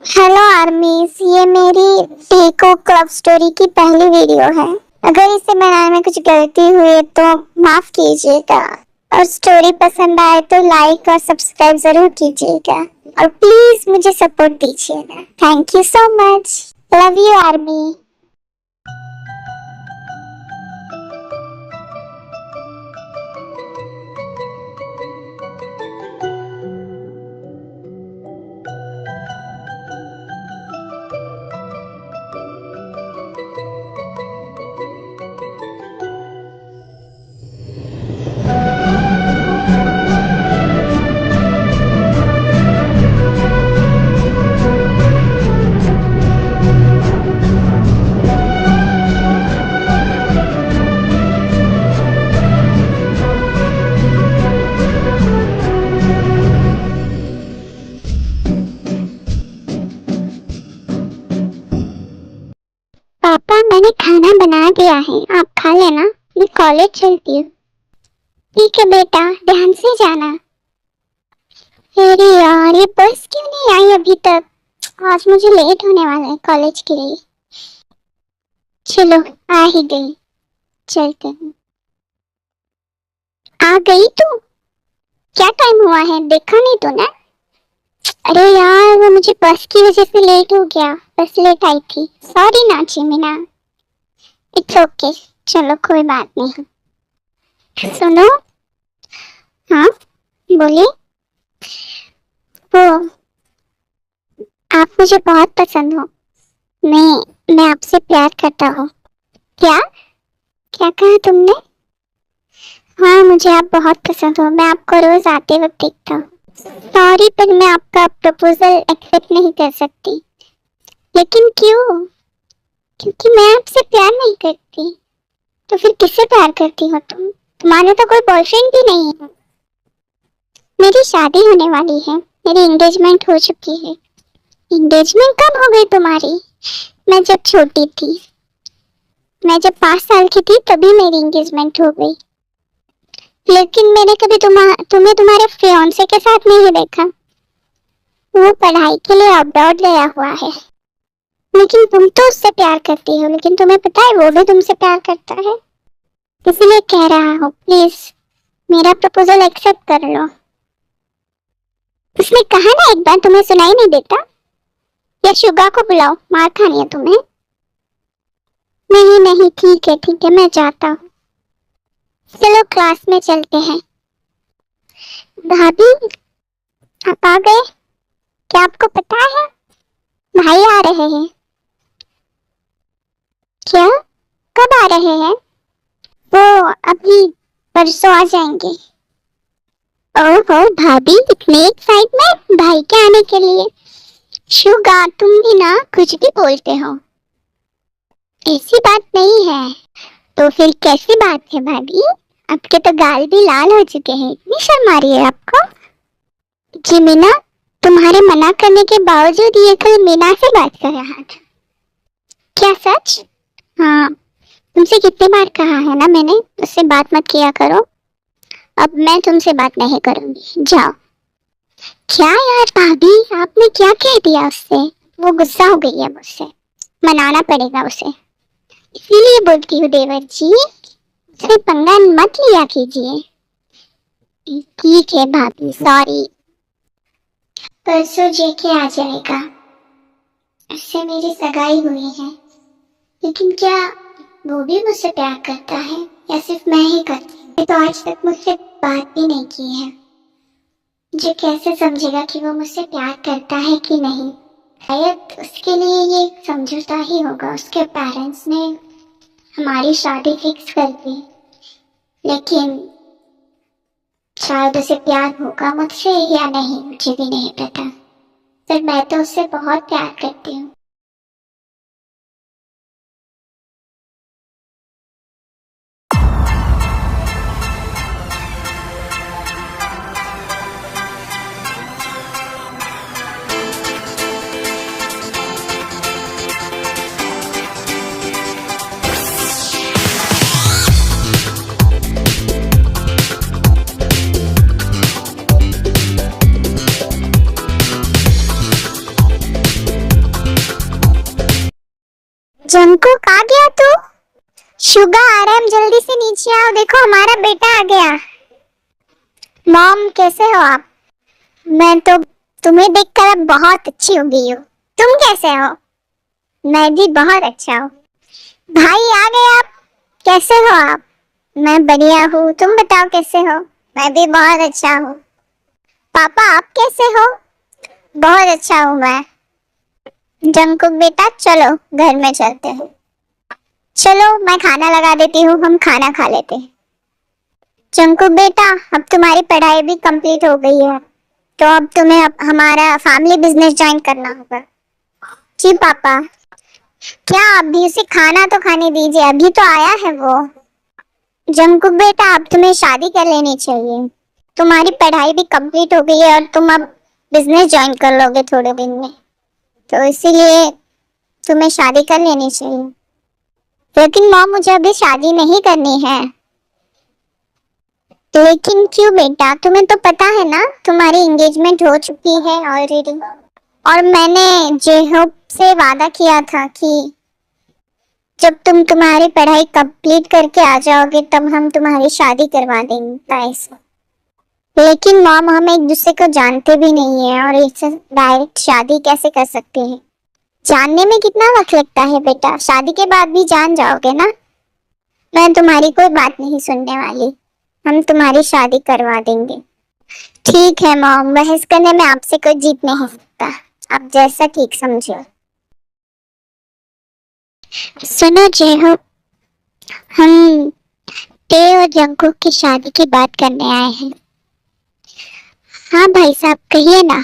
Hello आर्मीज, ये मेरी टीको क्लब स्टोरी की पहली वीडियो है। अगर इसे बनाने में कुछ गलती हुई तो माफ कीजिएगा, और स्टोरी पसंद आए तो लाइक और सब्सक्राइब जरूर कीजिएगा, और प्लीज मुझे सपोर्ट दीजिएगा। Thank you so much. Love you army. पापा, मैंने खाना बना दिया है, आप खा लेना। मैं कॉलेज चलती हूँ। ठीक है बेटा, ध्यान से जाना। अरे यार, ये बस क्यों नहीं आई अभी तक? आज मुझे लेट होने वाला है कॉलेज के लिए। चलो, आ ही गई, चलते हैं। आ गई तू? क्या टाइम हुआ है, देखा नहीं तूने? अरे यार, वो मुझे बस की वजह से लेट हो गया। बस लेट आई थी, सॉरी ना चिमिना। इट्स ओके, चलो कोई बात नहीं। सुनो। हाँ बोलिए। वो, आप मुझे बहुत पसंद हो। मैं आपसे प्यार करता हूँ। क्या क्या कहा तुमने? हाँ, मुझे आप बहुत पसंद हो। मैं आपको रोज आते वक्त देखता हूँ। सॉरी, पर मैं आपका प्रपोजल एक्सेप्ट नहीं कर सकती। लेकिन क्यों? क्योंकि मैं आपसे प्यार नहीं करती। तो फिर किससे प्यार करती हो तुम? तुम्हारे तो कोई बॉयफ्रेंड भी नहीं है। मेरी शादी होने वाली है, मेरी एंगेजमेंट हो चुकी है। एंगेजमेंट कब हो गई तुम्हारी? मैं जब छोटी थी, मैं जब 5 साल की थी तभी मेरी एंगेजमेंट हो गई। लेकिन मैंने कभी तुम्हें तुम्हारे फियांसे के साथ नहीं देखा। वो पढ़ाई के लिए अब्रॉड गया हुआ है। लेकिन तुम तो उससे प्यार करती हो, लेकिन तुम्हें पता है वो भी तुमसे प्यार करता है। इसलिए कह रहा हूँ, प्लीज मेरा प्रपोजल एक्सेप्ट कर लो। उसने कहा ना एक बार, तुम्हें सुनाई नहीं देता? या शुगा को बुलाओ, मार खानी है तुम्हें। नहीं नहीं, ठीक है, मैं जाता हूँ। चलो क्लास में चलते हैं। भाभी, आप आ गए? क्या आपको पता है भाई आ रहे हैं? क्या? कब आ रहे हैं? वो अभी परसों आ जाएंगे। ओहो भाभी, इतने एक्साइटमेंट भाई के आने के लिए। शुगा, तुम भी ना कुछ भी बोलते हो। ऐसी बात नहीं है। तो फिर कैसी बात है भाभी? आपके तो गाल भी लाल हो चुके हैं, इतनी शर्म आ रही है आपको? जी मीना, तुम्हारे मना करने के बावजूद ये कल मीना से बात कर रहा था। क्या सच? हाँ, तुमसे कितनी बार कहा है ना मैंने, उससे बात मत किया करो। अब मैं तुमसे बात नहीं करूंगी, जाओ। क्या यार भाभी, आपने क्या कह दिया उससे? वो गुस्सा हो गई है मुझसे, मनाना पड़ेगा उसे। इसीलिए बोलती हूँ देवर जी, उससे पंगा मत लिया कीजिए। ठीक है भाभी, सॉरी। परसों जेके आ जाएगा, उससे मेरी सगाई हुई है। लेकिन क्या वो भी मुझसे प्यार करता है या सिर्फ मैं ही करती हूँ? तो आज तक मुझसे बात भी नहीं की है। मुझे कैसे समझेगा कि वो मुझसे प्यार करता है कि नहीं? शायद उसके लिए ये समझौता ही होगा। उसके पेरेंट्स ने हमारी शादी फिक्स कर दी, लेकिन शायद उसे प्यार होगा मुझसे या नहीं, मुझे भी नहीं पता। पर मैं तो उससे बहुत प्यार करती हूँ। जंकुक आ गया तू? शुगा आ रहा है, जल्दी से नीचे आओ, देखो हमारा बेटा आ गया। मॉम कैसे हो आप? मैं तो तुम्हें देखकर अब बहुत अच्छी हो गई हूँ। तुम कैसे हो? मैं भी बहुत अच्छा हूँ। भाई आ गए आप? कैसे हो आप? मैं बढ़िया हूँ, तुम बताओ कैसे हो? मैं भी बहुत अच्छा हूँ। पापा आप कैसे हो? बहुत अच्छा हूँ मैं। जंकुक बेटा चलो घर में चलते हैं। चलो मैं खाना लगा देती हूँ, हम खाना खा लेते हैं। जंकुक बेटा अब तुम्हारी पढ़ाई भी कंप्लीट हो गई है, तो अब तुम्हें अब हमारा फैमिली बिजनेस ज्वाइन करना होगा। जी पापा। क्या अभी उसे खाना तो खाने दीजिए, अभी तो आया है वो। जंकुक बेटा अब तुम्हें शादी कर लेनी चाहिए, तुम्हारी पढ़ाई भी कंप्लीट हो गई है और तुम अब बिजनेस ज्वाइन कर लोगे थोड़े दिन में, तो इसीलिए तुम्हें शादी कर लेनी चाहिए। लेकिन मॉम मुझे अभी शादी नहीं करनी है। लेकिन क्यों बेटा, तुम्हें तो पता है ना तुम्हारी एंगेजमेंट हो चुकी है ऑलरेडी, और मैंने जेहोप से वादा किया था कि जब तुम तुम्हारी पढ़ाई कंप्लीट करके आ जाओगे तब हम तुम्हारी शादी करवा देंगे ताई से। लेकिन मॉम हम एक दूसरे को जानते भी नहीं है और इससे डायरेक्ट शादी कैसे कर सकते हैं? जानने में कितना वक्त लगता है बेटा, शादी के बाद भी जान जाओगे ना। मैं तुम्हारी कोई बात नहीं सुनने वाली, हम तुम्हारी शादी करवा देंगे। ठीक है मॉम, बहस करने में आपसे कोई जीत नहीं सकता, आप जैसा ठीक समझो। सुनो जेहो, हम ते और जंकुक की शादी की बात करने आए हैं। हाँ भाई साहब कहिए ना।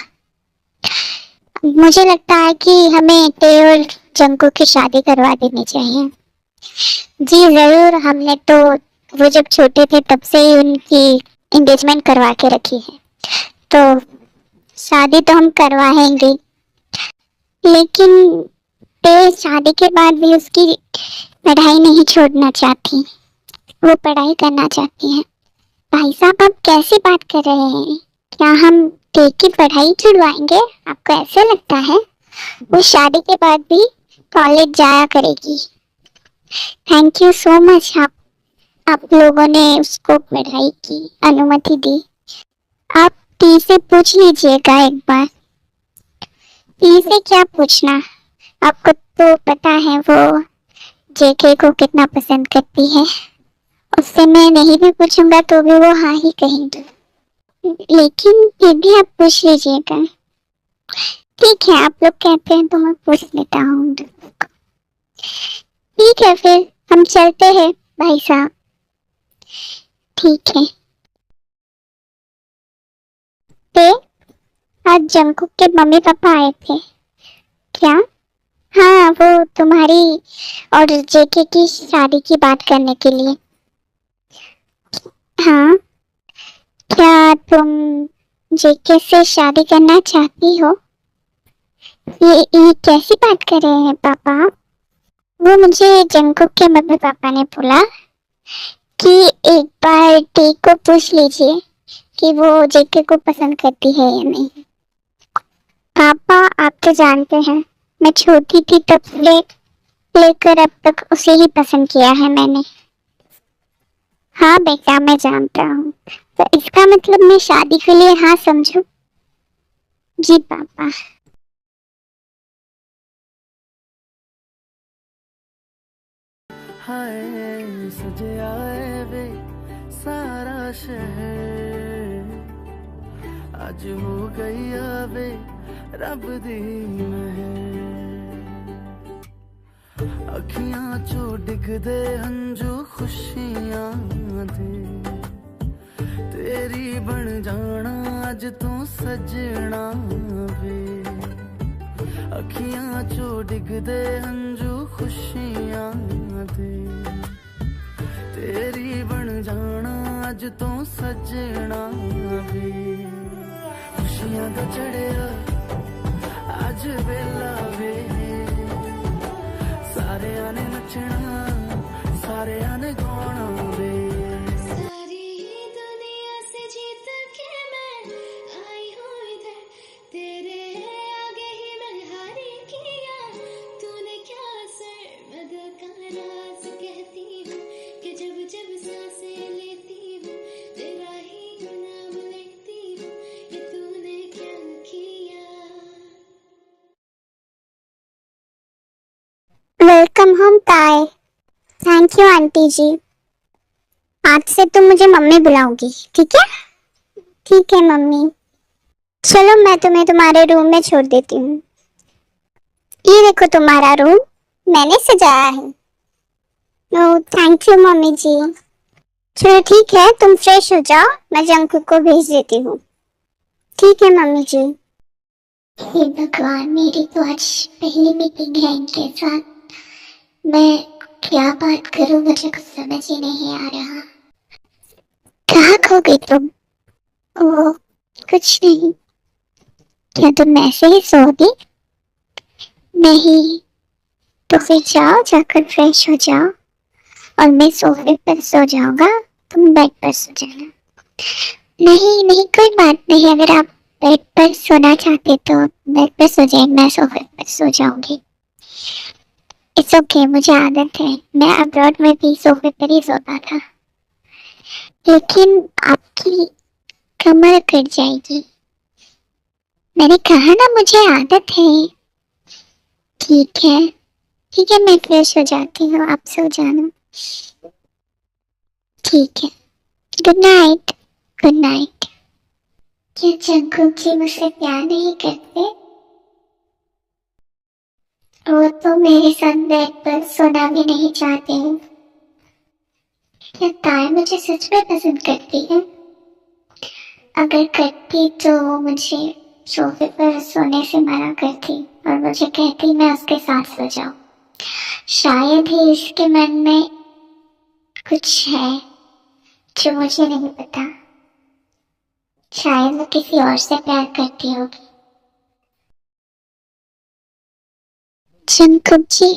मुझे लगता है कि हमें ते और जंकुक की शादी करवा देनी चाहिए। जी जरूर, हमने तो वो जब छोटे थे तब से ही उनकी एंगेजमेंट करवा के रखी है, तो शादी तो हम करवाएंगे। लेकिन ते शादी के बाद भी उसकी पढ़ाई नहीं छोड़ना चाहती, वो पढ़ाई करना चाहती है। भाई साहब आप कैसी बात कर रहे हैं? क्या हम ते की पढ़ाई छुड़वाएंगे? आपको ऐसे लगता है? वो शादी के बाद भी कॉलेज जाया करेगी। थैंक यू सो मच, आप लोगों ने उसको पढ़ाई की अनुमति दी। आप टी से पूछ लीजिएगा एक बार। टी से क्या पूछना, आपको तो पता है वो जेके को कितना पसंद करती है। उससे मैं नहीं भी पूछूंगा तो भी वो हाँ ही कहेंगे। लेकिन फिर भी आप पूछ लीजिएगा। ठीक है, आप लोग कहते हैं तो मैं पूछ लेता हूँ। ठीक है फिर हम चलते हैं भाई साहब। ठीक है। ते आज जंकुक के मम्मी पापा आए थे क्या? हाँ, वो तुम्हारी और जेके की शादी की बात करने के लिए। हाँ, क्या तुम जेके से शादी करना चाहती हो? ये कैसी बात कर रहे हैं पापा? वो मुझे जंकुक के मम्मी पापा ने बोला कि एक बार टे को पूछ लीजिए कि वो जेके को पसंद करती है या नहीं। पापा आप तो जानते हैं मैं छोटी थी तब से लेकर अब तक उसे ही पसंद किया है मैंने। हाँ बेटा मैं जानता हूँ, तो इसका मतलब मैं शादी के लिए हाँ समझू? जी पापा। हाय सजे आए वे सारा शहर, आज हो गई आवे रब दी मेहर। अखियां चो डिगदे हंजू खुशियां दे, तेरी बन जाना अज तू सजना वे। अखियां चो डिगदे हंजू खुशियां दे, तेरी बन जाना अज तू सजना वे। खुशियां दा चढ़िया अज वेला वे, सारे ने नचना सारे ने गाना वे। सारी दुनिया से जीत के मैं आई हूँ इधर, तेरे आगे ही मैं हारी किया, तूने क्या सर वेलकम होम ताई। थैंक यू आंटी जी। आज से तुम मुझे मम्मी बुलाओगी, ठीक है? ठीक है मम्मी। चलो मैं तुम्हें तुम्हारे रूम में छोड़ देती हूँ। ये देखो तुम्हारा रूम, मैंने सजाया है। ओह थैंक यू मम्मी जी। चलो ठीक है, तुम फ्रेश हो जाओ, मैं जंकुक को भेज देती हूँ। ठीक है मम्मी जी। हे भगवान, मेरी तो आज पहली मीटिंग है इनके साथ। मैं क्या बात करूं, मुझे कुछ समझ ही नहीं आ रहा। कहाँ खो गई तुम? ओह कुछ नहीं। क्या तुम ऐसे ही सोओगी? नहीं। तो फिर जाओ, जाकर फ्रेश हो जाओ और मैं सोफे पर सो जाऊंगा, तुम बेड पर सो जाना। नहीं नहीं, कोई बात नहीं, अगर आप बेड पर सोना चाहते तो बेड पर सो जाए, मैं सोफे पर सो जाऊंगी। इट्स ओके, मुझे आदत है, मैं अब्रॉड में भी सोफे पर ही सोता था। लेकिन आपकी कमर कट जाएगी। मैंने कहा ना, मुझे आदत है। ठीक है ठीक है, मैं फ्रेश हो जाती हूँ, आप सो जाना। ठीक है, गुड नाइट। Good night. क्या जंकुक जी मुझसे प्यार नहीं करते? वो तो मेरे साथ बेड पर सोना भी नहीं चाहते हैं। क्या ताई मुझे सच में पसंद करती है? अगर करती तो वो मुझे सोफे पर सोने से मना करती और मुझे कहती मैं उसके साथ सो जाऊं। शायद ही इसके मन में कुछ है जो मुझे नहीं पता। शायद वो किसी और से प्यार करती होगी। जंकुक जी,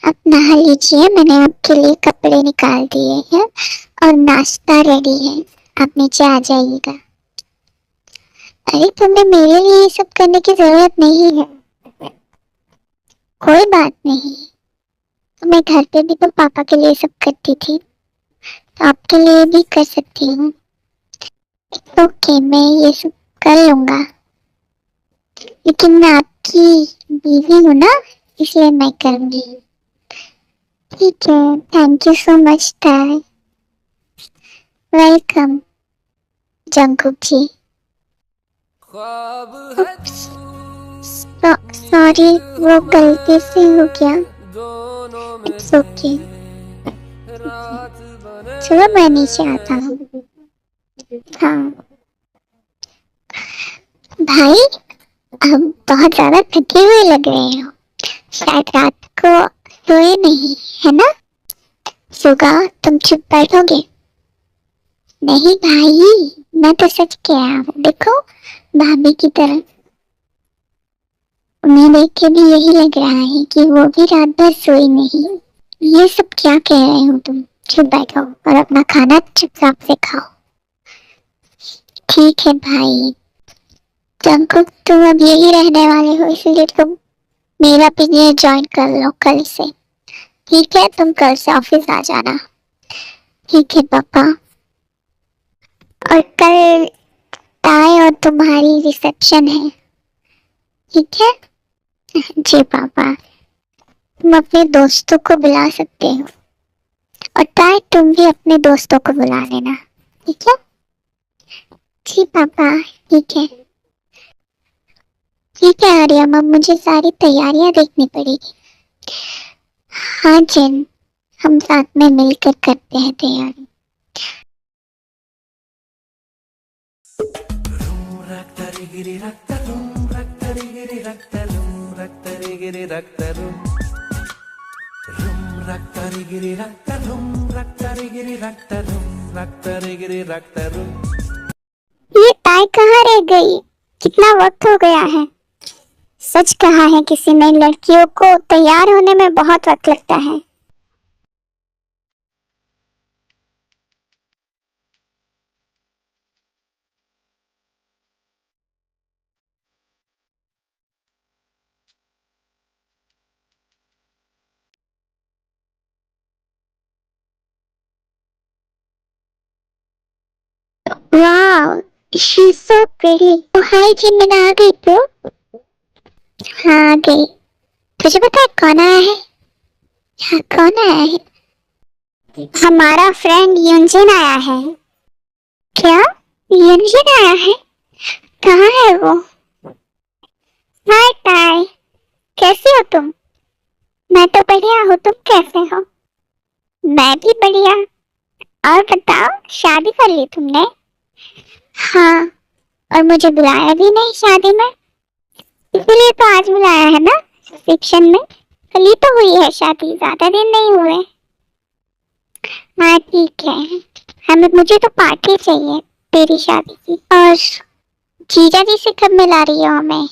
आप नहा लीजिए, मैंने आपके लिए कपड़े निकाल दिए हैं और नाश्ता रेडी है, आप नीचे आ जाइएगा। अरे तुम्हें मेरे लिए ये सब करने की जरूरत नहीं है। कोई बात नहीं, मैं घर पे भी तो पापा के लिए सब करती थी, तो आपके लिए भी कर सकती हूँ। ओके, मैं ये सब कर लूंगा, लेकिन मैं आपकी बीवी हूँ ना, इसलिए मैं करूंगी। ठीक है, थैंक यू सो मच ताई। वेलकम जंकुक जी। ख्वाब है सॉरी, वो गलती से हो गया। दोनों में इट्स ओके। रात बने। चलो मैं नीचे आता हूँ। हाँ भाई, अब बहुत ज्यादा थके हुए लग रहे हो, शायद रात को सोए नहीं, है ना? सुगा, तुम चुप बैठोगे? नहीं भाई, मैं तो सच कह रहा हूँ, देखो भाभी की तरह। उन्हें देख के भी यही लग रहा है कि वो भी रात भर सोई नहीं। ये सब क्या कह रहे हो तुम? चुप बैठो और अपना खाना चुपचाप से खाओ। ठीक है भाई। जंकुक, तुम अब यही रहने वाले हो, इसलिए तुम मेरा पीजीआई ज्वाइन कर लो कल से। ठीक है, तुम कल से ऑफिस आ जाना। ठीक है पापा। और कल ताई और तुम्हारी रिसेप्शन है, ठीक है? जी पापा। तुम अपने दोस्तों को बुला सकते हो, और ताई तुम भी अपने दोस्तों को बुला लेना, ठीक है? जी पापा, ठीक है। ठीक है आर्यम, अब मुझे सारी तैयारियां देखनी पड़ेगी। हाँ जिन, हम साथ में मिलकर करते हैं तैयारी। ये ताई कहाँ रह गई? कितना वक्त हो गया है। सच कहा है किसी ने, लड़कियों को तैयार होने में बहुत वक्त लगता है। वाह, she is so pretty. Hi Jimin, आ गई तो? हाँ आ गई। तुझे पता है कौन आया है? हाँ, कौन आया है? हमारा फ्रेंड युंजिन आया है। क्या? युंजिन आया है? कहाँ है वो? हाय ताई, कैसी हो तुम? मैं तो बढ़िया हूँ, तुम कैसे हो? मैं भी बढ़िया। और बताओ, शादी कर ली तुमने? हाँ, और मुझे बुलाया भी नहीं शादी में, इसीलिए तो आज बुलाया है ना रिसेप्शन में। कल ही तो हुई है शादी, ज्यादा दिन नहीं हुए। हाँ ठीक है, मुझे तो पार्टी चाहिए तेरी शादी की। और जीजा जी से कब मिला रही हो हमें?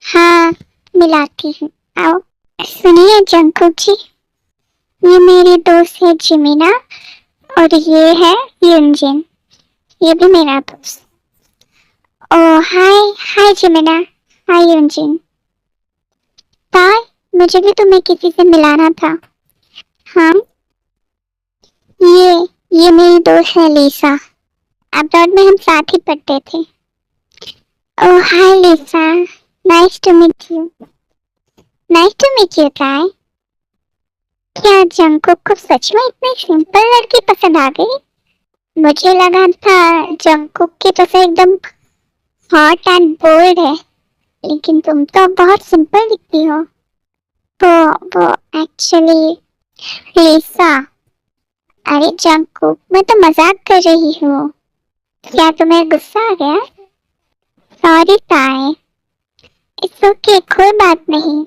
हाँ, मिलाती हूँ, आओ। सुनिए जंकुक जी, ये मेरी दोस्त है जिमिना, और ये है युंजिन, ये भी मेरा दोस्त। ओ हाय, हाय जिमिना, हाय युंजिन। ताई, मुझे भी तुम्हें किसी से मिलाना था। हाँ, ये मेरी दोस्त है लिसा, अब्रॉड में हम साथ ही पढ़ते थे। Oh hi Lisa, nice to meet you. Nice to meet you Tae. क्या जंकुक को सच में इतनी सिंपल लड़की पसंद आ गई? मुझे लगा था जंकुक की तो से एकदम हॉट एंड बोल्ड है, लेकिन तुम तो बहुत सिंपल दिखती हो। वो एक्चुअली लिसा, अरे जंकुक, मैं तो मजाक कर रही हूँ। क्या तुम्हें गुस्सा आ गया? सॉरी ताई। इट्स ओके, कोई बात नहीं।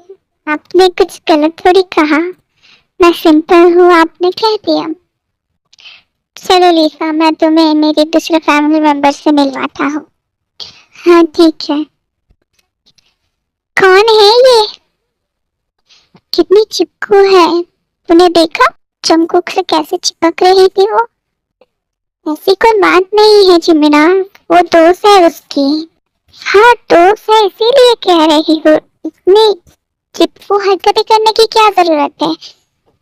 आपने कुछ गलत थोड़ी कहा, मैं सिंपल हूँ आपने कह दिया। चलो लिसा, मैं तुम्हें मेरे दूसरे फैमिली मेंबर से मिलवाता हूँ। हाँ ठीक है। कौन है ये? कितनी चिपकू है, तूने देखा जंकुक से कैसे चिपक रही थी वो? ऐसी कोई बात नहीं है जिमिना, वो दोस्त है उसकी। हाँ दोस्त है इसीलिए कह रही हूँ, इतनी चिपकू हरकतें करने की क्या जरूरत है?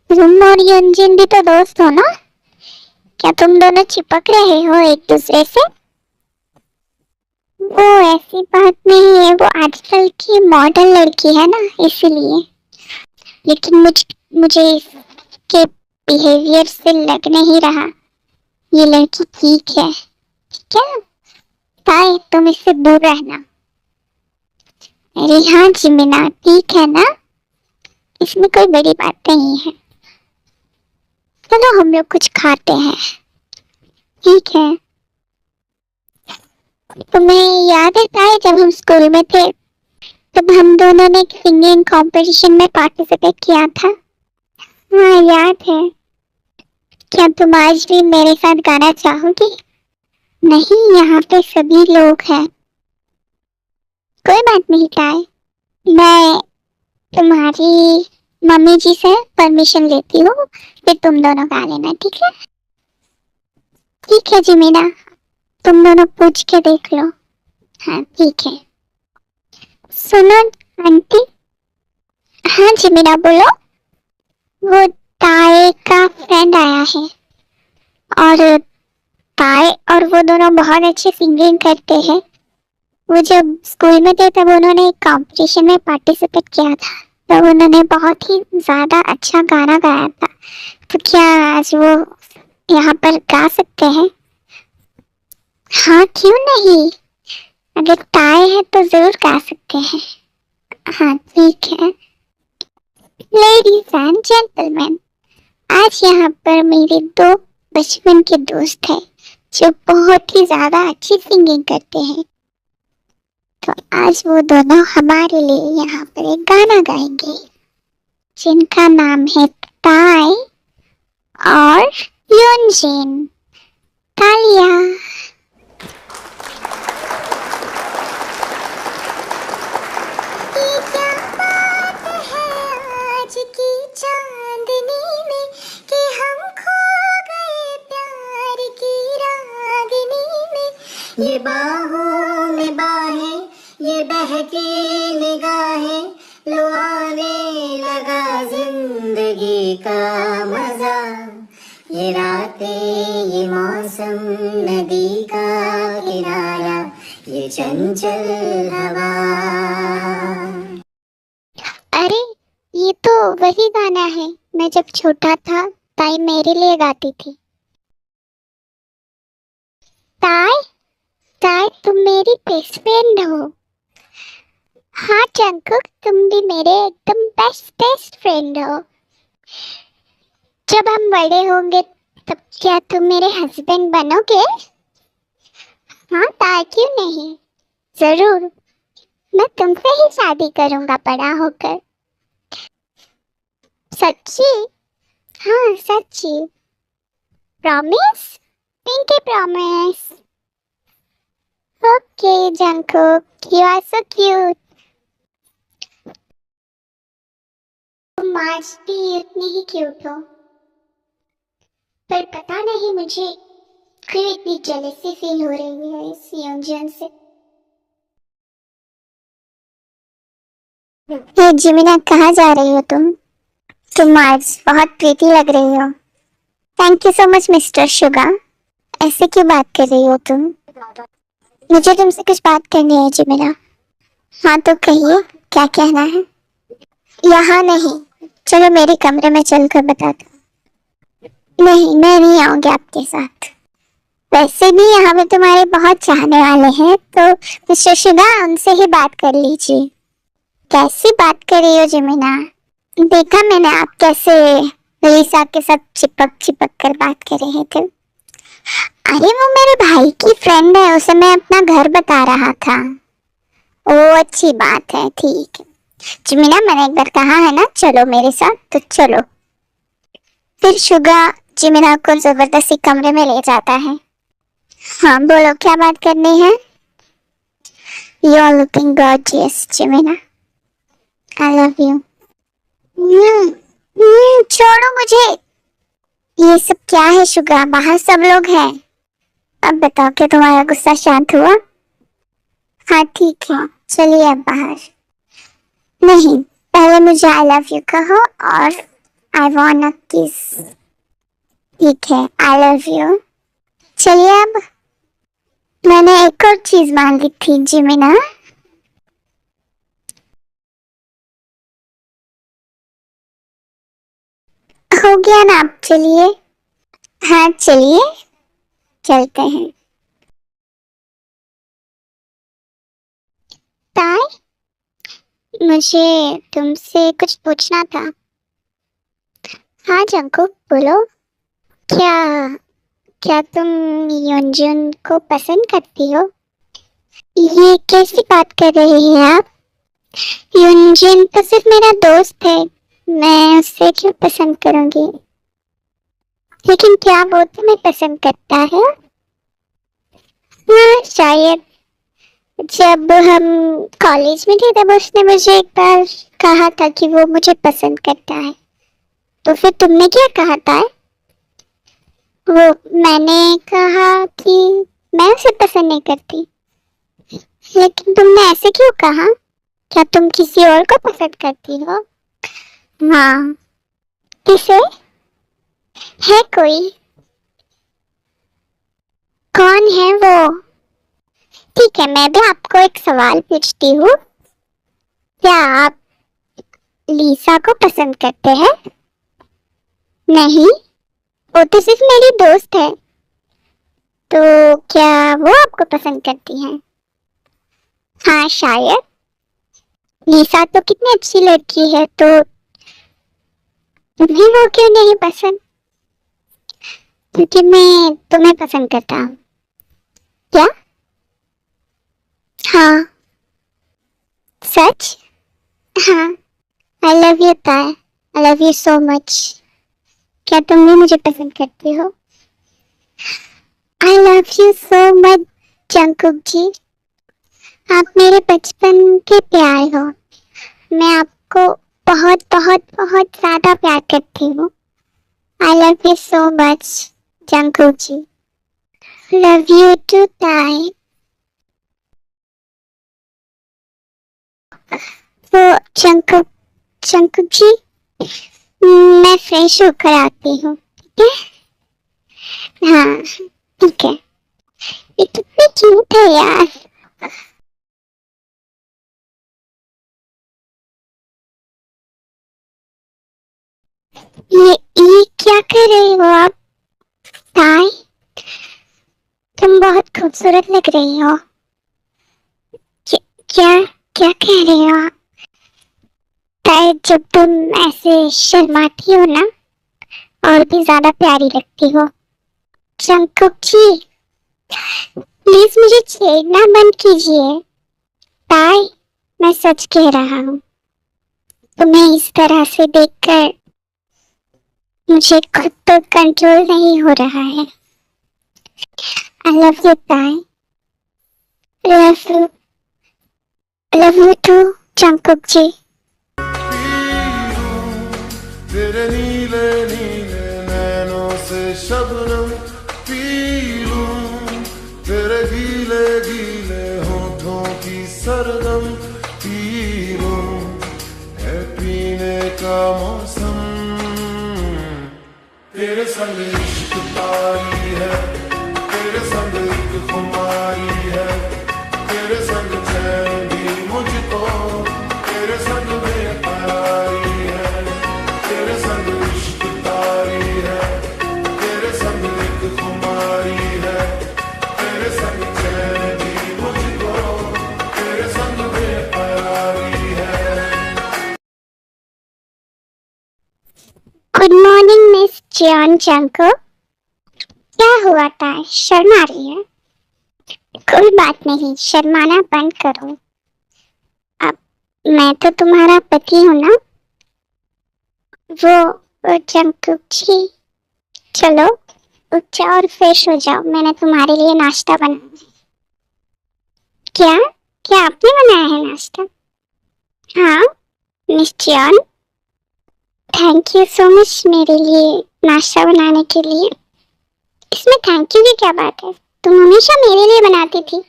तुम और युंजिन भी तो दोस्त हो ना, क्या तुम दोनों चिपक रहे हो एक दूसरे से? वो ऐसी बात नहीं है, वो आजकल की मॉडर्न लड़की है ना, इसलिए। लेकिन मुझे इसके बिहेवियर से लग नहीं रहा ये लड़की ठीक है। क्या ताई, तुम इससे दूर रहना। अरे हाँ जिमिना, ठीक है ना, इसमें कोई बड़ी बात नहीं है। चलो हम लोग कुछ खाते हैं। ठीक है। तुम्हें याद है ताई, जब हम स्कूल में थे तब हम दोनों ने एक सिंगिंग कंपटीशन में पार्टिसिपेट किया था? हाँ याद है। क्या तुम आज भी मेरे साथ गाना चाहोगी? नहीं, यहाँ पे सभी लोग हैं। कोई बात नहीं ताई, मैं तुम्हारी मम्मी जी से परमिशन लेती हूँ, फिर तुम दोनों गा लेना, ठीक है? ठीक है जिमीना, तुम दोनों पूछ के देख लो। हाँ ठीक है। सुनो आंटी। हाँ जिमीना बोलो। वो ताए का फ्रेंड आया है, और ताए और वो दोनों बहुत अच्छे सिंगिंग करते हैं। वो जब स्कूल में थे तब उन्होंने एक कंपटीशन में पार्टिसिपेट किया था, तब उन्होंने बहुत ही ज्यादा अच्छा गाना गाया था। तो क्या आज वो यहाँ पर गा सकते हैं? हाँ क्यों नहीं, अगर ताए हैं तो जरूर गा सकते हैं। हाँ ठीक है। लेडीज एंड जेंटलमैन, आज यहाँ पर मेरे दो बचपन के दोस्त हैं जो बहुत ही ज्यादा अच्छी सिंगिंग करते हैं। तो आज वो दोनों हमारे लिए यहाँ पर एक गाना गाएंगे जिनका नाम है ताई और युनजिन। तालियां। आज की चांदनी में कि हम खो गए प्यार की रागनी में। ये बाहों में बाहें, ये बहकी निगाहें, लो आने लगा जिंदगी का मजा। ये रातें, ये मौसम, नदी का किनारा, ये चंचल हवा। अरे ये तो वही गाना है, मैं जब छोटा था ताई मेरे लिए गाती थी। ताई, ताई तुम मेरी बेस्ट फ्रेंड हो। हाँ जंकुक, तुम भी मेरे एकदम बेस्ट बेस्ट फ्रेंड हो। जब हम बड़े होंगे तब क्या तुम मेरे हस्बैंड बनोगे? हाँ ताई, क्यों नहीं, जरूर। मैं तुमसे ही शादी करूंगा बड़ा होकर। सच्ची? हाँ सच्ची। Promise? Pinky promise. Okay Jungkook, you are so cute. तुम आज भी उतनी ही क्यूट हो, पर पता नहीं मुझे क्यों इतनी जेलसी फील हो रही है इस योंजन से। हे जिमिना, कहाँ जा रही हो तुम? तुम आज बहुत प्रीति लग रही हो। Thank you so much mister Suga. ऐसे क्यों बात कर रही हो तुम? मुझे तुमसे कुछ बात करनी है जिमिना। हाँ तो कहिए, क्या कहना है? यहाँ नहीं, चलो मेरे कमरे में चलकर बताता हूँ। नहीं, मैं नहीं आऊंगी आपके साथ। वैसे भी यहाँ पे तुम्हारे बहुत चाहने वाले हैं, तो मिस्टर शुगा उनसे ही बात कर लीजिए। कैसी बात कर रही हो जिमिना? देखा मैंने आप कैसे लिसा के साथ चिपक चिपक कर बात कर रहे थे। अरे वो मेरे भाई की फ्रेंड है, उसे मैं अपना घर बता रहा था। ओ अच्छी बात है, ठीक है। जिमिना, मैंने एक बार कहा है ना चलो मेरे साथ, तो चलो। फिर शुगा जिमिना को जबरदस्ती कमरे में ले जाता है। हाँ बोलो, क्या बात करनी है? यू आर लुकिंग गॉर्जियस जिमिना, आई लव यू। छोड़ो मुझे। ये सब क्या है शुगा? बाहर सब लोग हैं। अब बताओ, क्या तुम्हारा गुस्सा शांत हुआ? हाँ ठीक है, चलिए अब बाहर। नहीं, पहले मुझे आई लव यू कहो और आई वांट किस। ठीक है, आई लव यू। चलिए अब। मैंने एक और चीज मांगी थी जिमिना। हो गया ना, आप चलिए। हाँ चलिए, चलते हैं। ताई, मुझे तुमसे कुछ पूछना था। हाँ जंको, बोलो। क्या क्या तुम योंजुन को पसंद करती हो? ये कैसी बात कर रही हैं आप? योंजुन तो सिर्फ मेरा दोस्त है, मैं उससे क्यों पसंद करूंगी? लेकिन क्या वो तुम्हें पसंद करता है? हाँ शायद। जब हम कॉलेज में थे तब उसने मुझे एक बार कहा था कि वो मुझे पसंद करता है। तो फिर तुमने क्या कहा था? वो मैंने कहा कि मैं उसे पसंद नहीं करती। लेकिन तुमने ऐसे क्यों कहा? क्या तुम किसी और को पसंद करती हो? हाँ। किसे? है कोई? कौन है वो? ठीक है, मैं भी आपको एक सवाल पूछती हूँ। क्या आप लीसा को पसंद करते हैं? नहीं, वो तो सिर्फ मेरी दोस्त है। तो क्या वो आपको पसंद करती हैं? हाँ शायद। लीसा तो कितनी अच्छी लड़की है, तो तुम्हें वो क्यों नहीं पसंद? क्योंकि मैं तुम्हें पसंद करता हूँ। क्या? हाँ। सच? हाँ। आई love you Tae, I love you so much. क्या तुम भी मुझे पसंद करती हो? I love you so much Jungkook ji. आप मेरे बचपन के प्यार हो। मैं आपको बहुत बहुत बहुत ज्यादा प्यार करती हूँ। I love you so much Jungkook ji. Love you too ताई। तो जंकुक, जंकुक जी, मैं फ्रेश होकर आती हूँ, ठीक है? हाँ ठीक है। ये कितनी क्यूट है यार। ये क्या कर रही हो आप? ताई, तुम बहुत खूबसूरत लग रही हो। क्या क्या कह रही हो आप? ताई, जब तुम ऐसे शर्माती हो ना, और भी ज्यादा प्यारी लगती हो। जंकुक जी, प्लीज मुझे छेड़ना बंद कीजिए। ताई, मैं सच कह रहा हूँ, तुम्हें इस तरह से देखकर मुझे खुद तो कंट्रोल नहीं हो रहा है। आई लव यू ताई। लव यू टू जंकुक जी। तेरे नीले नीले नैनों से शबनम पी लूं, तेरे गीले गीले होठों की सरगम पी लूं, है पीने का मौसम। तेरे संग इश्क तारी है, तेरे संग एक खुमारी है, तेरे संग चैन भी मुझको, तेरे संग बेकरारी है, तेरे संग इश्क तारी है, तेरे संग एक खुमारी है, तेरे संग चैन भी मुझको, तेरे संग बेकरारी है। Good morning miss Jeon Jungkook. क्या हुआ था, शर्मा रही है? कोई बात नहीं, शर्माना बंद करो। अब मैं तो तुम्हारा पति हूँ ना। वो जंकुक जी, चलो उठ जाओ और फ्रेश हो जाओ, मैंने तुम्हारे लिए नाश्ता बनाया है। क्या क्या आपने बनाया है नाश्ता? हाँ miss Jeon, thank you so much मेरे लिए नाश्ता बनाने के लिए। इसमें थैंक यू की क्या बात है, तुम हमेशा मेरे लिए बनाती थी,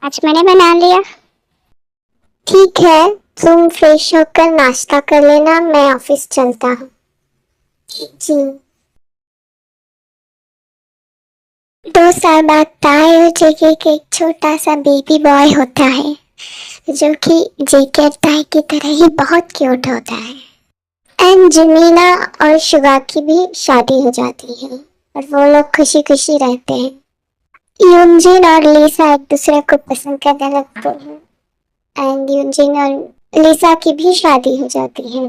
आज मैंने बना लिया। ठीक है, तुम फ्रेश होकर नाश्ता कर लेना, मैं ऑफिस चलता हूँ। जी। 2 साल बाद ताई और जेके के एक छोटा सा बेबी बॉय होता है, जो कि जेके और ताई की तरह ही बहुत क्यूट होता है। एंड जमीला और शुगा की भी शादी हो जाती है और वो लोग खुशी खुशी रहते हैं। यूनजिन और लिसा एक दूसरे को पसंद करने लगते हैं एंड यूनजिन और लिसा की भी शादी हो जाती है।